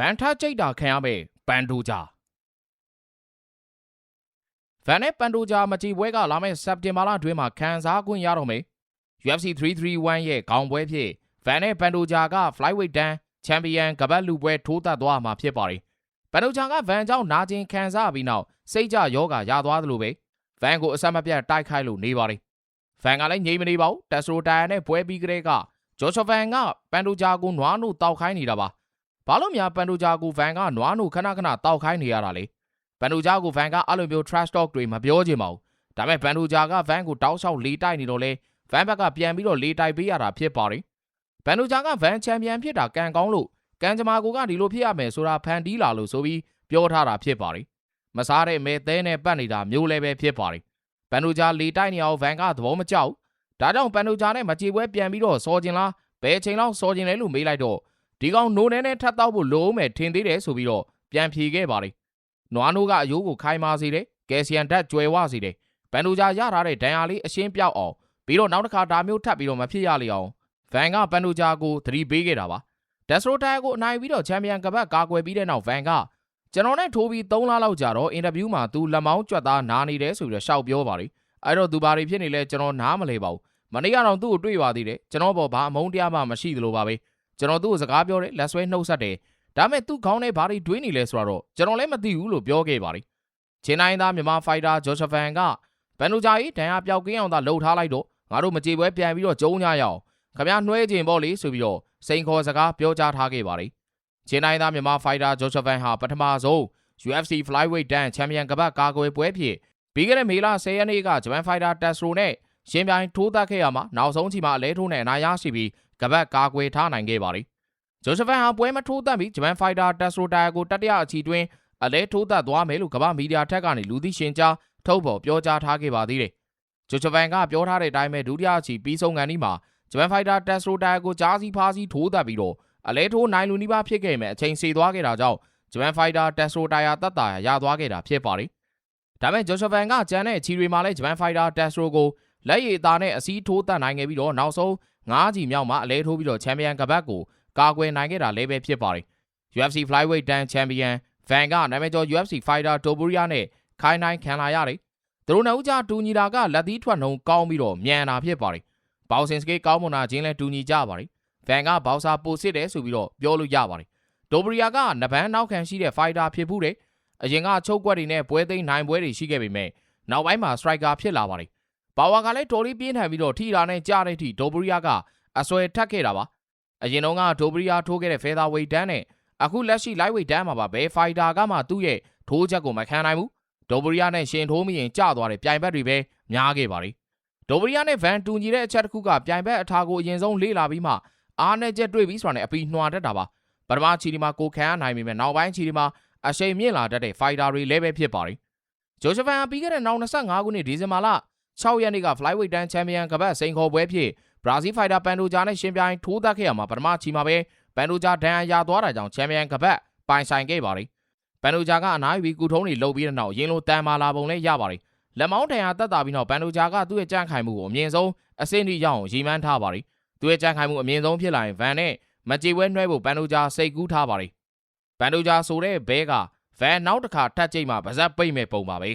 န်ထကြိတ်တာခံရမဲ့ပန်ဒိုဂျာဗန်နဲ့ပန်ဒိုဂျာမကြည်ပွဲကလာမယ့်စက်တင်ဘာလအတွင်းမှာခံစားခွင့်ရတော့မယ် UFC 331ရဲ့ခေါင်းပွဲဖြစ်ဗန်နဲ့ပန်ဒိုဂျာက Flyweight တန်းချန်ပီယံကပတ်လူပွဲထိုးသက်သွားမှာဖြစ်ပါတယ်ပန်ဒိုဂျာကဗန်ကြောင့်နာကျင်ခံစားပြီးနောက်စိတ်ကြယောဂရသွားသလိုပဲဗန်ကိုအဆက်မပြတ်တိုက်ခိုက်လို့နေပါတယ်ဗန်ကလည်းငြိမ်မနေပါဘူးတက်စရိုတိုင်ယာနဲ့ပွဲပြီးကလေးကဂျော်ချဗန်ကပန်ဒိုဂျာကိုနွားနို့တောက်ခိုင်းနေတာပါဘာလို့များပန်ဒိုဂျာကိုဗန်ကနွားနို့ခဏခဏတောက်ခိုင်းနေရတာလဲပန်ဒိုဂျာကိုဗန်ကအဲ့လိုမျိုး trash talk တွေမပြောချင်ပါဘူးဒါပေမဲ့ပန်ဒိုဂျာကဗန်ကိုတောက်လျှောက်လေးတိုက်နေတော့လဲဗန်ဘက်ကပြန်ပြီးတော့လေးတိုက်ပေးရတာဖြစ်ပါတယ်ပန်ဒိုဂျာကဗန်ချန်ပီယံဖြစ်တာကံကောင်းလို့ကံကြမ္မာကိုကဒီလိုဖြစ်ရမယ်ဆိုတာဖန်တီးလာလို့ဆိုပြီးပြောထားတာဖြစ်ပါတယ်မစားတဲ့မဲသဲနဲ့ပတ်နေတာမျိုးလည်းပဲဖြစ်ပါတယ်ပန်ဒိုဂျာလေးတိုက်နေအောင်ဗန်ကသဘောမကျဘူးဒါကြောင့်ပန်ဒိုဂျာနဲ့မကြေပွဲပြန်ပြီးတော့စော်ကျင်လားဘယ်ချိန်လောက်စော်ကျင်လဲလို့မေးလိုက်တော့ဒီကောင်နိုးနဲနဲ့ထပ်တောက်ဖို့လိုမယ်ထင်သေးတယ်ဆိုပြီးတော့ပြန်ဖြေခဲ့ပါတယ်နွားနိုးကအယိုးကိုခိုင်မာစေတယ်ကယ်ဆီယမ်ဓာတ်ကျွယ်ဝစေတယ်ပန်ဒိုဂျာရထားတဲ့ဒဏ်ရာလေးအရှင်းပြောက်အောင်ပြီးတော့နောက်တစ်ခါဒါမျိုးထပ်ပြီးတော့မဖြစ်ရလေအောင်ဗန်ကပန်ဒိုဂျာကိုသတိပေးခဲ့တာပါဒက်စရိုတိုင်ကိုအနိုင်ပြီးတော့ချန်ပီယံကပတ်ကာကွယ်ပြီးတဲ့နောက်ဗန်ကကျွန်တော်နဲ့ထိုးပြီး3လလောက်ကြာတော့အင်တာဗျူးမှာသူလက်မောင်းကြွက်သားနားနေတယ်ဆိုပြီးတော့ရှောက်ပြောပါတယ်အဲ့တော့သူဘာတွေဖြစ်နေလဲကျွန်တော်နားမလဲပါဘူးမနေ့ကတော့သူ့ကိုတွေ့ပါသေးတယ်ကျွန်တော်ဘောဘာအမုန်းတရားမှမရှိသလိုပါပဲကျွန်တော်သူ့ကိုစကားပြောတယ်လက်ဆွဲနှုတ်ဆက်တယ်ဒါမဲ့သူ့ခေါင်းထဲဘာတွေတွေးနေလဲဆိုတော့ကျွန်တော်လည်းမသိဘူးလို့ပြောခဲ့ပါတယ်ချင်းနိုင်သားမြန်မာဖိုက်တာဂျော်ချဗန်ကဘန်ဒိုဂျာကြီးဒဏ်ရာပျောက်ကင်းအောင်သာလှုပ်ထားလိုက်တော့ငါတို့မကြေပွဲပြန်ပြီးတော့ကျုံးကြရအောင်ခမရနှွဲခြင်းပေါ့လေဆိုပြီးတော့စိန်ခေါ်စကားပြောကြားထားခဲ့ပါတယ်ချင်းနိုင်သားမြန်မာဖိုက်တာဂျော်ချဗန်ဟာပထမဆုံး UFC Flyweight တန်းချန်ပီယံကပတ်ကာကွယ်ပွဲဖြစ်ပြီးခဲ့တဲ့မေလ10ရက်နေ့ကဂျပန်ဖိုက်တာတက်စရိုနဲ့ရှင်ပြိုင်ထိုးသက်ခဲ့ရမှာနောက်ဆုံးချိန်မှာအလဲထိုးနဲ့အနိုင်ရရှိပြီးကပတ်ကာကွယ်ထားနိုင်ခဲ့ပါတယ်ဂျိုးချဗန်ဟာပွဲမထိုးသက်ပြီးဂျပန်ဖိုက်တာတက်စရိုတိုင်ယာကိုတတိယအချီတွင်အလဲထိုးသက်သွားမယ်လို့ကမ္ဘာမီဒီယာထက်ကနေလူသိရှင်ကြားထုတ်ဖော်ပြောကြားထားခဲ့ပါသေးတယ်ဂျိုးချဗန်ကပြောထားတဲ့အတိုင်းပဲဒုတိယအချီပြီးဆုံးကန်ဒီမှာဂျပန်ဖိုက်တာတက်စရိုတိုင်ယာကိုကြားစီဖားစီထိုးသက်ပြီးတော့အလဲထိုးနိုင်လူနီးပါးဖြစ်ခဲ့မယ်အချိန်စေသွားခဲ့တာကြောင့်ဂျပန်ဖိုက်တာတက်စရိုတိုင်ယာတတ်တာရသွားခဲ့တာဖြစ်ပါတယ်ဒါပေမဲ့ဂျိုးချဗန်ကကျန်တဲ့ချီတွေမှာလည်းဂျပန်ဖိုက်တာတက်စရိုကိုလက်ရည်သားနဲ့အစည်းထိုးသက်နိုင်ခဲ့ပြီးတော့နောက်ဆုံး9ချီမြောက်မှာအလဲထိုးပြီးတော့ချန်ပီယံကပတ်ကိုကာကွယ်နိုင်ခဲ့တာလည်းပဲဖြစ်ပါတယ် UFC Flyweight တန်းချန်ပီယံဗန်ကနာမည်ကျော် UFC Fighter Topuria နဲ့ခိုင်းနိုင်ခံလာရတယ်သူတို့နှစ်ဦးကြားတူညီတာကလက်သီးထွက်နှုံကောင်းပြီးတော့မြန်တာဖြစ်ပါတယ်ဘောက်ဆင်စကေးကောင်းမွန်တာချင်းလည်းတူညီကြပါတယ်ဗန်ကဘောက်ဆာပိုစစ်တယ်ဆိုပြီးတော့ပြောလို့ရပါတယ်တိုပရီယာကနဗန်းနောက်ခံရှိတဲ့ Fighter ဖြစ်ဘူးတယ်အရင်ကချုပ်ကွက်တွေနဲ့ပွဲသိမ်းနိုင်ပွဲတွေရှိခဲ့ပေမဲ့နောက်ပိုင်းမှာ Striker ဖြစ်လာပါတယ်ပါဝါကလည်းတော်လေးပြင်းထန်ပြီးတော့ထိတာနဲ့ကြားတဲ့အထိတိုပရီယာကအဆွဲထက်ခဲ့တာပါအရင်တုန်းကတိုပရီယာထိုးခဲ့တဲ့ Featherweight တန်းနဲ့အခုလက်ရှိ Lightweight တန်းမှာပါဘယ် Fighter ကမှသူ့ရဲ့ထိုးချက်ကိုမခံနိုင်ဘူးတိုပရီယာနဲ့ရှင်ထိုးမိရင်ကျသွားတဲ့ပြိုင်ဘက်တွေပဲများခဲ့ပါတယ်တိုပရီယာနဲ့ဗန်တူညီတဲ့အချက်တစ်ခုကပြိုင်ဘက်အထာကိုအရင်ဆုံးလေ့လာပြီးမှအားနဲ့ချက်တွေ့ပြီးဆိုတာနဲ့အပီနှွာတတ်တာပါပထမချီဒီမှာကိုခံရနိုင်ပေမဲ့နောက်ပိုင်းချီဒီမှာအရှိန်မြင့်လာတတ်တဲ့ Fighter တွေလည်းပဲဖြစ်ပါတယ်ဂျိုးချဗန်ပြီးခဲ့တဲ့နောက်25ခုနှစ်ဒီဇင်ဘာလ6ရက်နေ့က Flyweight တန်းချန်ပီယံကပတ်စိန်ခေါ်ပွဲဖြစ်ဘရာဇီးဖိုက်တာပန်ဒိုဂျာနဲ့ရှင်ပြိုင်ထိုးသက်ခဲ့ရမှာပထမချီမှာပဲပန်ဒိုဂျာဒဏ်ရာရသွားတာကြောင့်ချန်ပီယံကပတ်ပိုင်ဆိုင်ခဲ့ပါတယ်ပန်ဒိုဂျာကအနားယူပြီးကုထုံးတွေလှုပ်ပြီးတဲ့နောက်ရင်းလိုတန်မာလာပုံလည်းရပါတယ်လက်မောင်းဒဏ်ရာတက်တာပြီးနောက်ပန်ဒိုဂျာကသူ့ရဲ့ကြန့်ခိုင်မှုကိုအမြင့်ဆုံးအဆင့်ထိရောက်အောင်ရည်မှန်းထားပါတယ်သူ့ရဲ့ကြန့်ခိုင်မှုအမြင့်ဆုံးဖြစ်လာရင်ဗန်နဲ့မကြေပွဲနှွှဲဖို့ပန်ဒိုဂျာစိတ်ကူးထားပါတယ်ပန်ဒိုဂျာဆိုတဲ့ဘဲကဗန်နောက်တစ်ခါထပ်ကြိတ်မှဗဇက်ပိတ်မဲ့ပုံပါပဲ